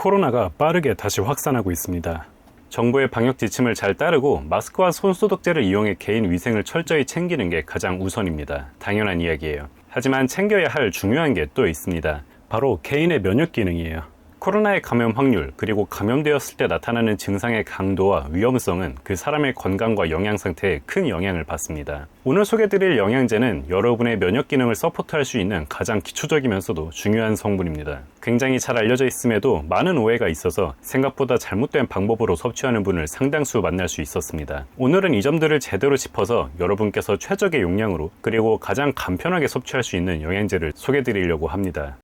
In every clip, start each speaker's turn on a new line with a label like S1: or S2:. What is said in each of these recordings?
S1: 코로나가 빠르게 다시 확산하고 있습니다. 정부의 방역 지침을 잘 따르고 마스크와 손소독제를 이용해 개인 위생을 철저히 챙기는 게 가장 우선입니다. 당연한 이야기예요. 하지만 챙겨야 할 중요한 게 또 있습니다. 바로 개인의 면역 기능이에요. 코로나의 감염 확률, 그리고 감염되었을 때 나타나는 증상의 강도와 위험성은 그 사람의 건강과 영양 상태에 큰 영향을 받습니다. 오늘 소개드릴 영양제는 여러분의 면역 기능을 서포트할 수 있는 가장 기초적이면서도 중요한 성분입니다. 굉장히 잘 알려져 있음에도 많은 오해가 있어서 생각보다 잘못된 방법으로 섭취하는 분을 상당수 만날 수 있었습니다. 오늘은 이 점들을 제대로 짚어서 여러분께서 최적의 용량으로 그리고 가장 간편하게 섭취할 수 있는 영양제를 소개드리려고 합니다.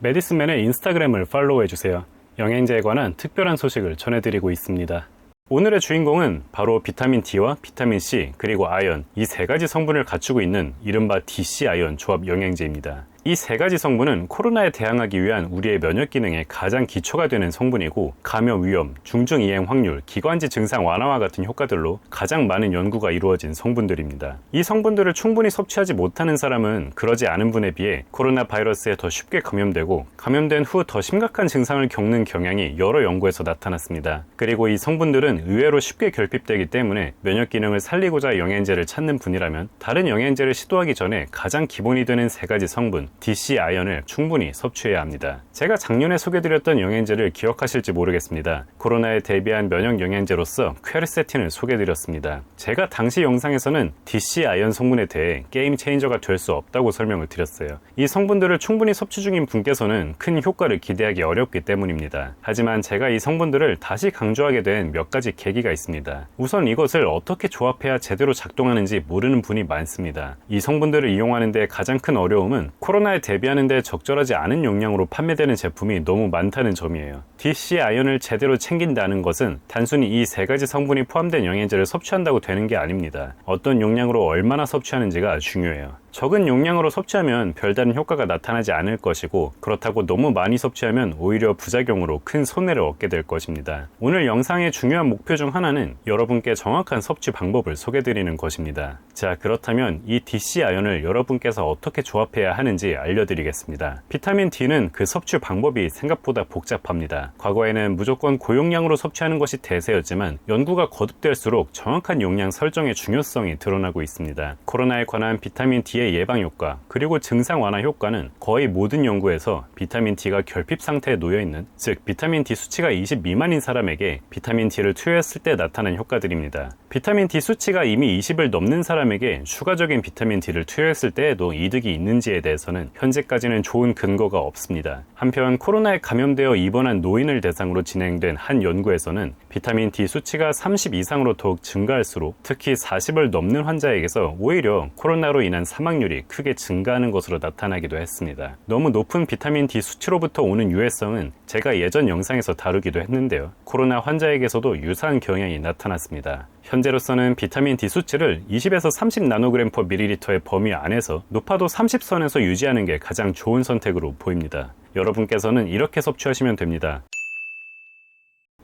S1: 메디슨맨의 인스타그램을 팔로우해주세요. 영양제에 관한 특별한 소식을 전해드리고 있습니다. 오늘의 주인공은 바로 비타민 D와 비타민 C 그리고 아연, 이 세 가지 성분을 갖추고 있는 이른바 DC 아연 조합 영양제입니다. 이 세 가지 성분은 코로나에 대항하기 위한 우리의 면역 기능의 가장 기초가 되는 성분이고, 감염 위험, 중증 이행 확률, 기관지 증상 완화와 같은 효과들로 가장 많은 연구가 이루어진 성분들입니다. 이 성분들을 충분히 섭취하지 못하는 사람은 그러지 않은 분에 비해 코로나 바이러스에 더 쉽게 감염되고, 감염된 후 더 심각한 증상을 겪는 경향이 여러 연구에서 나타났습니다. 그리고 이 성분들은 의외로 쉽게 결핍되기 때문에 면역 기능을 살리고자 영양제를 찾는 분이라면 다른 영양제를 시도하기 전에 가장 기본이 되는 세 가지 성분 DC 아연을 충분히 섭취해야 합니다. 제가 작년에 소개드렸던 영양제를 기억하실지 모르겠습니다. 코로나에 대비한 면역 영양제로서 퀘르세틴을 소개드렸습니다. 제가 당시 영상에서는 DC 아연 성분에 대해 게임 체인저가 될 수 없다고 설명을 드렸어요. 이 성분들을 충분히 섭취 중인 분께서는 큰 효과를 기대하기 어렵기 때문입니다. 하지만 제가 이 성분들을 다시 강조하게 된 몇 가지 계기가 있습니다. 우선 이것을 어떻게 조합해야 제대로 작동하는지 모르는 분이 많습니다. 이 성분들을 이용하는 데 가장 큰 어려움은 코로나에 대비하는 데 적절하지 않은 용량으로 판매되는 제품이 너무 많다는 점이에요. DC 아연을 제대로 챙긴다는 것은 단순히 이 세 가지 성분이 포함된 영양제를 섭취한다고 되는 게 아닙니다. 어떤 용량으로 얼마나 섭취하는지가 중요해요. 적은 용량으로 섭취하면 별다른 효과가 나타나지 않을 것이고, 그렇다고 너무 많이 섭취하면 오히려 부작용으로 큰 손해를 얻게 될 것입니다. 오늘 영상의 중요한 목표 중 하나는 여러분께 정확한 섭취 방법을 소개드리는 것입니다. 자, 그렇다면 이 DC 아연을 여러분께서 어떻게 조합해야 하는지 알려드리겠습니다. 비타민 D는 그 섭취 방법이 생각보다 복잡합니다. 과거에는 무조건 고용량으로 섭취하는 것이 대세였지만 연구가 거듭될수록 정확한 용량 설정의 중요성이 드러나고 있습니다. 코로나에 관한 비타민 D의 예방 효과 그리고 증상 완화 효과는 거의 모든 연구에서 비타민 D가 결핍 상태에 놓여있는, 즉 비타민 D 수치가 20 미만인 사람에게 비타민 D를 투여했을 때 나타난 효과들입니다. 비타민 D 수치가 이미 20을 넘는 사람에게 추가적인 비타민 D를 투여했을 때에도 이득이 있는지에 대해서는 현재까지는 좋은 근거가 없습니다. 한편 코로나에 감염되어 입원한 노인을 대상으로 진행된 한 연구에서는 비타민 D 수치가 30 이상으로 더욱 증가할수록 특히 40을 넘는 환자에게서 오히려 코로나로 인한 사망률이 크게 증가하는 것으로 나타나기도 했습니다. 너무 높은 비타민 D 수치로부터 오는 유해성은 제가 예전 영상에서 다루기도 했는데요. 코로나 환자에게서도 유사한 경향이 나타났습니다. 현재로서는 비타민 D 수치를 20에서 30 나노그램 per 밀리리터의 범위 안에서 높아도 30선에서 유지하는 게 가장 좋은 선택으로 보입니다. 여러분께서는 이렇게 섭취하시면 됩니다.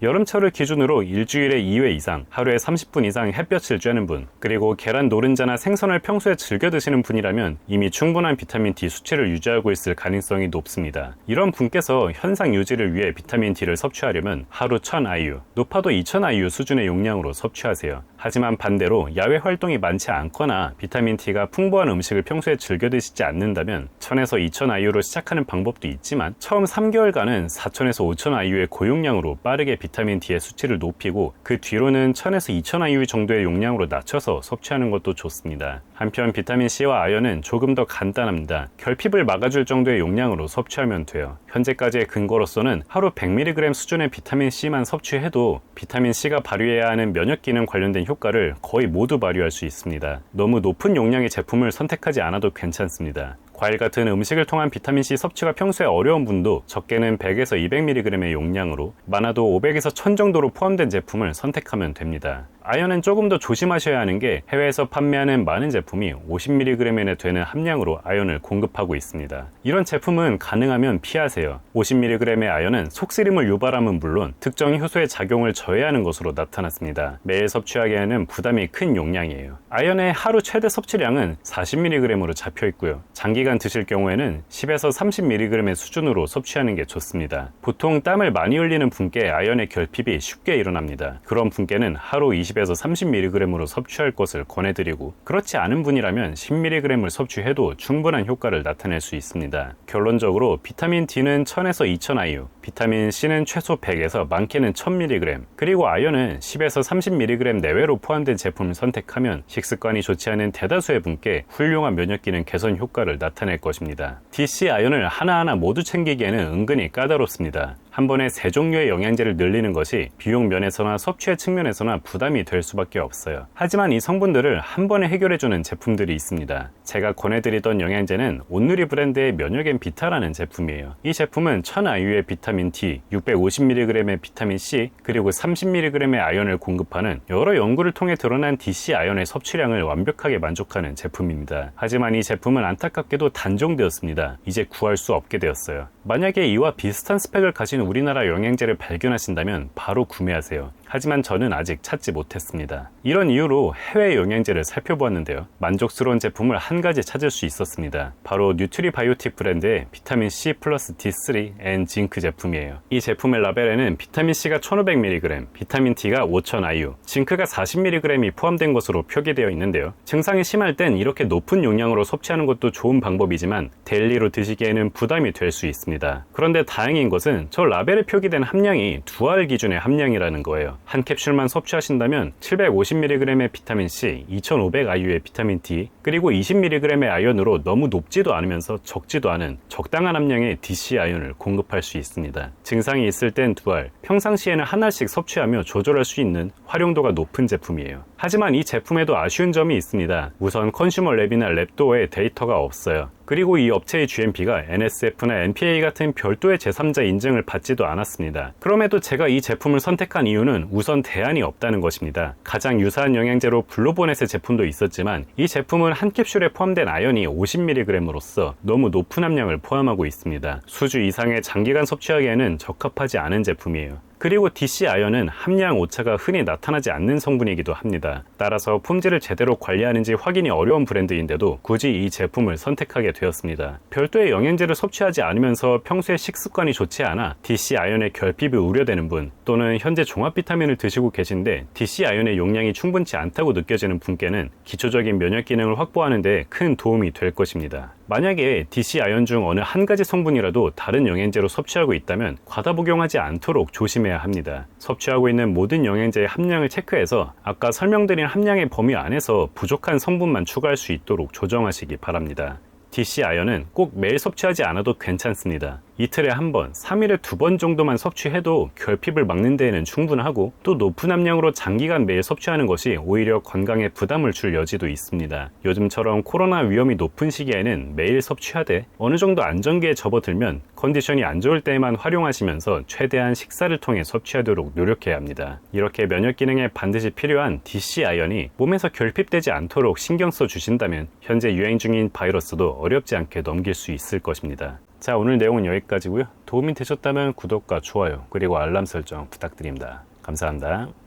S1: 여름철을 기준으로 일주일에 2회 이상, 하루에 30분 이상 햇볕을 쬐는 분, 그리고 계란 노른자나 생선을 평소에 즐겨 드시는 분이라면 이미 충분한 비타민 D 수치를 유지하고 있을 가능성이 높습니다. 이런 분께서 현상 유지를 위해 비타민 D를 섭취하려면 하루 1000IU, 높아도 2000IU 수준의 용량으로 섭취하세요. 하지만 반대로 야외 활동이 많지 않거나 비타민 D가 풍부한 음식을 평소에 즐겨 드시지 않는다면 1000에서 2000IU로 시작하는 방법도 있지만 처음 3개월간은 4000에서 5000IU의 고용량으로 빠르게 비타민 D의 수치를 높이고 그 뒤로는 1000에서 2000IU 정도의 용량으로 낮춰서 섭취하는 것도 좋습니다. 한편 비타민 C와 아연은 조금 더 간단합니다. 결핍을 막아줄 정도의 용량으로 섭취하면 돼요. 현재까지의 근거로서는 하루 100mg 수준의 비타민 C만 섭취해도 비타민 C가 발휘해야 하는 면역 기능 관련된 효과를 거의 모두 발휘할 수 있습니다. 너무 높은 용량의 제품을 선택하지 않아도 괜찮습니다. 과일 같은 음식을 통한 비타민C 섭취가 평소에 어려운 분도 적게는 100에서 200mg의 용량으로 많아도 500에서 1000 정도로 포함된 제품을 선택하면 됩니다. 아연은 조금 더 조심하셔야 하는 게 해외에서 판매하는 많은 제품이 50mg에 되는 함량으로 아연을 공급하고 있습니다. 이런 제품은 가능하면 피하세요. 50mg의 아연은 속쓰림을 유발함은 물론 특정 효소의 작용을 저해하는 것으로 나타났습니다. 매일 섭취하기에는 부담이 큰 용량이에요. 아연의 하루 최대 섭취량은 40mg으로 잡혀 있고요. 장기간 드실 경우에는 10에서 30mg의 수준으로 섭취하는 게 좋습니다. 보통 땀을 많이 흘리는 분께 아연의 결핍이 쉽게 일어납니다. 그런 분께는 하루 20에서 30mg으로 섭취할 것을 권해드리고, 그렇지 않은 분이라면 10mg을 섭취해도 충분한 효과를 나타낼 수 있습니다. 결론적으로 비타민 D는 1000에서 2000IU, 비타민 C는 최소 100에서 많게는 1000mg, 그리고 아연은 10에서 30mg 내외로 포함된 제품을 선택하면 식습관이 좋지 않은 대다수의 분께 훌륭한 면역기능 개선 효과를 나타낼 것입니다. DC 아연을 하나하나 모두 챙기기에는 은근히 까다롭습니다. 한 번에 3종류의 영양제를 늘리는 것이 비용 면에서나 섭취의 측면에서나 부담이 될 수밖에 없어요. 하지만 이 성분들을 한 번에 해결해주는 제품들이 있습니다. 제가 권해드리던 영양제는 온누리 브랜드의 면역앤 비타라는 제품이에요. 이 제품은 1000IU의 비타민 D, 650mg의 비타민 C, 그리고 30mg의 아연을 공급하는 여러 연구를 통해 드러난 DC 아연의 섭취량을 완벽하게 만족하는 제품입니다. 하지만 이 제품은 안타깝게도 단종되었습니다. 이제 구할 수 없게 되었어요. 만약에 이와 비슷한 스펙을 가진 우리나라 영양제를 발견하신다면 바로 구매하세요. 하지만 저는 아직 찾지 못했습니다. 이런 이유로 해외 영양제를 살펴보았는데요. 만족스러운 제품을 한 가지 찾을 수 있었습니다. 바로 뉴트리바이오틱 브랜드의 비타민 C 플러스 D3 앤 징크 제품이에요. 이 제품의 라벨에는 비타민 C가 1500mg, 비타민 D가 5000IU, 징크가 40mg이 포함된 것으로 표기되어 있는데요. 증상이 심할 땐 이렇게 높은 용량으로 섭취하는 것도 좋은 방법이지만 데일리로 드시기에는 부담이 될 수 있습니다. 그런데 다행인 것은 저 라벨에 표기된 함량이 두알 기준의 함량이라는 거예요. 한 캡슐만 섭취하신다면 750mg의 비타민 C, 2500IU의 비타민 D, 그리고 20mg의 아연으로 너무 높지도 않으면서 적지도 않은 적당한 함량의 DC 아연을 공급할 수 있습니다. 증상이 있을 땐 2알, 평상시에는 하나씩 섭취하며 조절할 수 있는 활용도가 높은 제품이에요. 하지만 이 제품에도 아쉬운 점이 있습니다. 우선 컨슈머 랩이나 랩도어에 데이터가 없어요. 그리고 이 업체의 GMP가 NSF나 NPA 같은 별도의 제3자 인증을 받지도 않았습니다. 그럼에도 제가 이 제품을 선택한 이유는 우선 대안이 없다는 것입니다. 가장 유사한 영양제로 블루보넷의 제품도 있었지만 이 제품은 한 캡슐에 포함된 아연이 50mg으로서 너무 높은 함량을 포함하고 있습니다. 수주 이상의 장기간 섭취하기에는 적합하지 않은 제품이에요. 그리고 DC 아연은 함량 오차가 흔히 나타나지 않는 성분이기도 합니다. 따라서 품질을 제대로 관리하는지 확인이 어려운 브랜드인데도 굳이 이 제품을 선택하게 되었습니다. 별도의 영양제를 섭취하지 않으면서 평소에 식습관이 좋지 않아 DC 아연의 결핍이 우려되는 분, 또는 현재 종합 비타민을 드시고 계신데 DC 아연의 용량이 충분치 않다고 느껴지는 분께는 기초적인 면역 기능을 확보하는 데 큰 도움이 될 것입니다. 만약에 DC 아연 중 어느 한 가지 성분이라도 다른 영양제로 섭취하고 있다면 과다 복용하지 않도록 조심해야 합니다. 섭취하고 있는 모든 영양제의 함량을 체크해서 아까 설명드린 함량의 범위 안에서 부족한 성분만 추가할 수 있도록 조정하시기 바랍니다. DC 아연은 꼭 매일 섭취하지 않아도 괜찮습니다. 이틀에 한 번, 3일에 2번 정도만 섭취해도 결핍을 막는 데에는 충분하고, 또 높은 함량으로 장기간 매일 섭취하는 것이 오히려 건강에 부담을 줄 여지도 있습니다. 요즘처럼 코로나 위험이 높은 시기에는 매일 섭취하되 어느 정도 안정기에 접어들면 컨디션이 안 좋을 때에만 활용하시면서 최대한 식사를 통해 섭취하도록 노력해야 합니다. 이렇게 면역 기능에 반드시 필요한 DC 아연이 몸에서 결핍되지 않도록 신경 써 주신다면 현재 유행 중인 바이러스도 어렵지 않게 넘길 수 있을 것입니다. 자, 오늘 내용은 여기까지고요. 도움이 되셨다면 구독과 좋아요 그리고 알람 설정 부탁드립니다. 감사합니다.